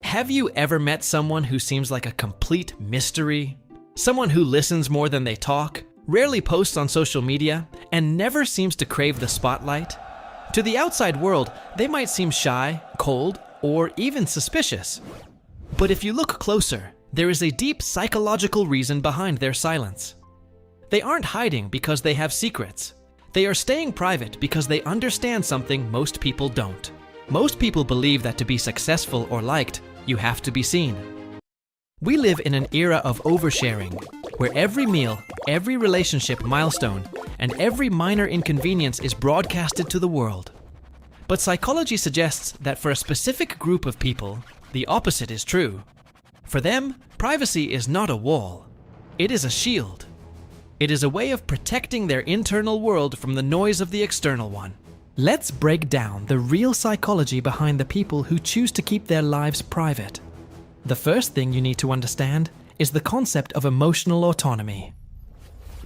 Have you ever met someone who seems like a complete mystery? Someone who listens more than they talk, rarely posts on social media, and never seems to crave the spotlight? To the outside world, they might seem shy, cold, or even suspicious. But if you look closer, there is a deep psychological reason behind their silence. They aren't hiding because they have secrets. They are staying private because they understand something most people don't. Most people believe that to be successful or liked, you have to be seen. We live in an era of oversharing, where every meal, every relationship milestone, and every minor inconvenience is broadcasted to the world. But psychology suggests that for a specific group of people, the opposite is true. For them, privacy is not a wall. It is a shield. It is a way of protecting their internal world from the noise of the external one. Let's break down the real psychology behind the people who choose to keep their lives private. The first thing you need to understand is the concept of emotional autonomy.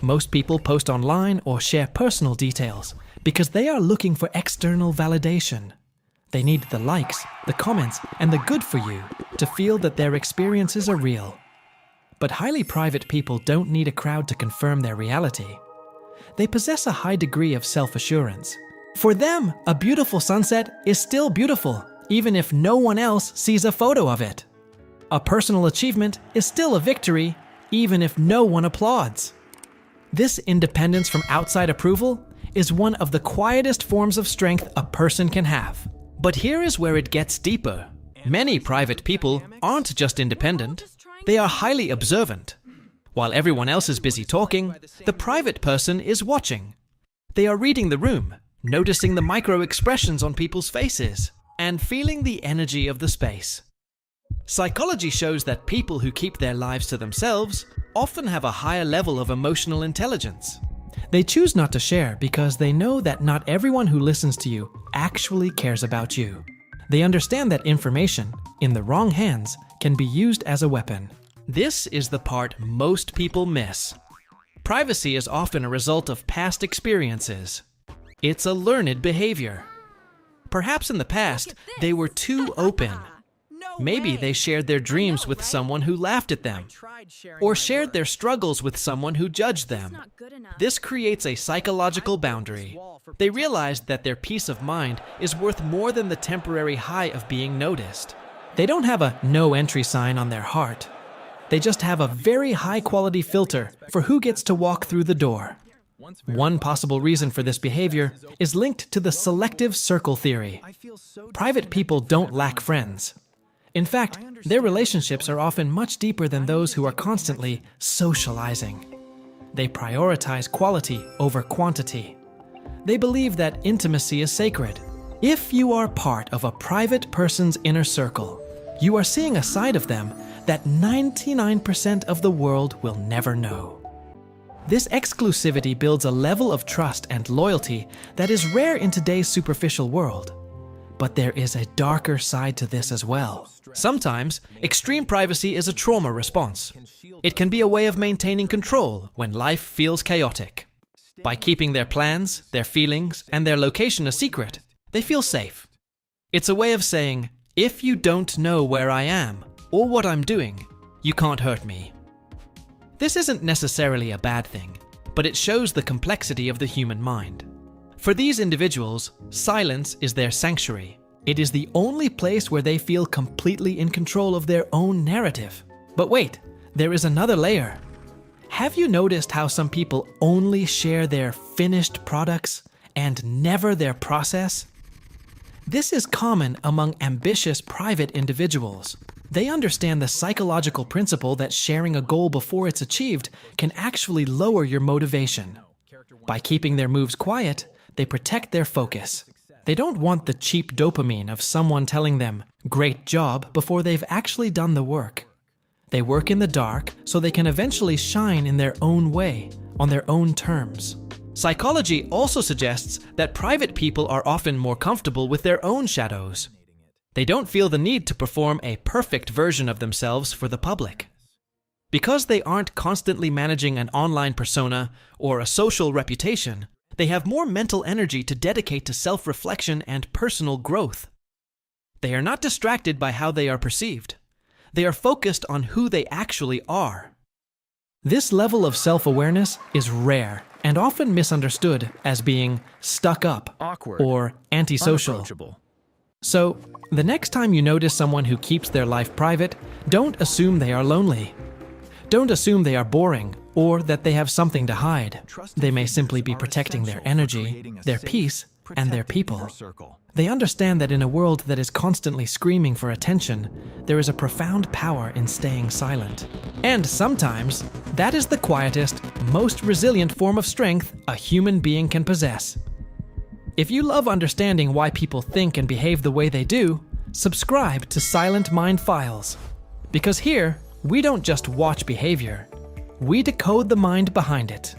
Most people post online or share personal details because they are looking for external validation. They need the likes, the comments, and the good for you to feel that their experiences are real. But highly private people don't need a crowd to confirm their reality. They possess a high degree of self-assurance. For them, a beautiful sunset is still beautiful, even if no one else sees a photo of it. A personal achievement is still a victory, even if no one applauds. This independence from outside approval is one of the quietest forms of strength a person can have. But here is where it gets deeper. Many private people aren't just independent, they are highly observant. While everyone else is busy talking, the private person is watching. They are reading the room, noticing the micro-expressions on people's faces, and feeling the energy of the space. Psychology shows that people who keep their lives to themselves often have a higher level of emotional intelligence. They choose not to share because they know that not everyone who listens to you actually cares about you. They understand that information, in the wrong hands, can be used as a weapon. This is the part most people miss. Privacy is often a result of past experiences. It's a learned behavior. Perhaps in the past, they were too open. Maybe they shared their dreams with someone who laughed at them, or shared their struggles with someone who judged them. This creates a psychological boundary. They realized that their peace of mind is worth more than the temporary high of being noticed. They don't have a no entry sign on their heart. They just have a very high-quality filter for who gets to walk through the door. One possible reason for this behavior is linked to the selective circle theory. Private people don't lack friends. In fact, their relationships are often much deeper than those who are constantly socializing. They prioritize quality over quantity. They believe that intimacy is sacred. If you are part of a private person's inner circle, you are seeing a side of them that 99% of the world will never know. This exclusivity builds a level of trust and loyalty that is rare in today's superficial world. But there is a darker side to this as well. Sometimes, extreme privacy is a trauma response. It can be a way of maintaining control when life feels chaotic. By keeping their plans, their feelings, and their location a secret, they feel safe. It's a way of saying, if you don't know where I am or what I'm doing, you can't hurt me. This isn't necessarily a bad thing, but it shows the complexity of the human mind. For these individuals, silence is their sanctuary. It is the only place where they feel completely in control of their own narrative. But wait, there is another layer. Have you noticed how some people only share their finished products and never their process? This is common among ambitious private individuals. They understand the psychological principle that sharing a goal before it's achieved can actually lower your motivation. By keeping their moves quiet, they protect their focus. They don't want the cheap dopamine of someone telling them, "Great job," before they've actually done the work. They work in the dark so they can eventually shine in their own way, on their own terms. Psychology also suggests that private people are often more comfortable with their own shadows. They don't feel the need to perform a perfect version of themselves for the public. Because they aren't constantly managing an online persona or a social reputation, they have more mental energy to dedicate to self-reflection and personal growth. They are not distracted by how they are perceived. They are focused on who they actually are. This level of self-awareness is rare and often misunderstood as being stuck up, awkward, or antisocial. unapproachable. So, the next time you notice someone who keeps their life private, don't assume they are lonely. Don't assume they are boring or that they have something to hide. They may simply be protecting their energy, their peace, and their people. They understand that in a world that is constantly screaming for attention, there is a profound power in staying silent. And sometimes, that is the quietest, most resilient form of strength a human being can possess. If you love understanding why people think and behave the way they do, subscribe to Silent Mind Files. Because here, we don't just watch behavior, we decode the mind behind it.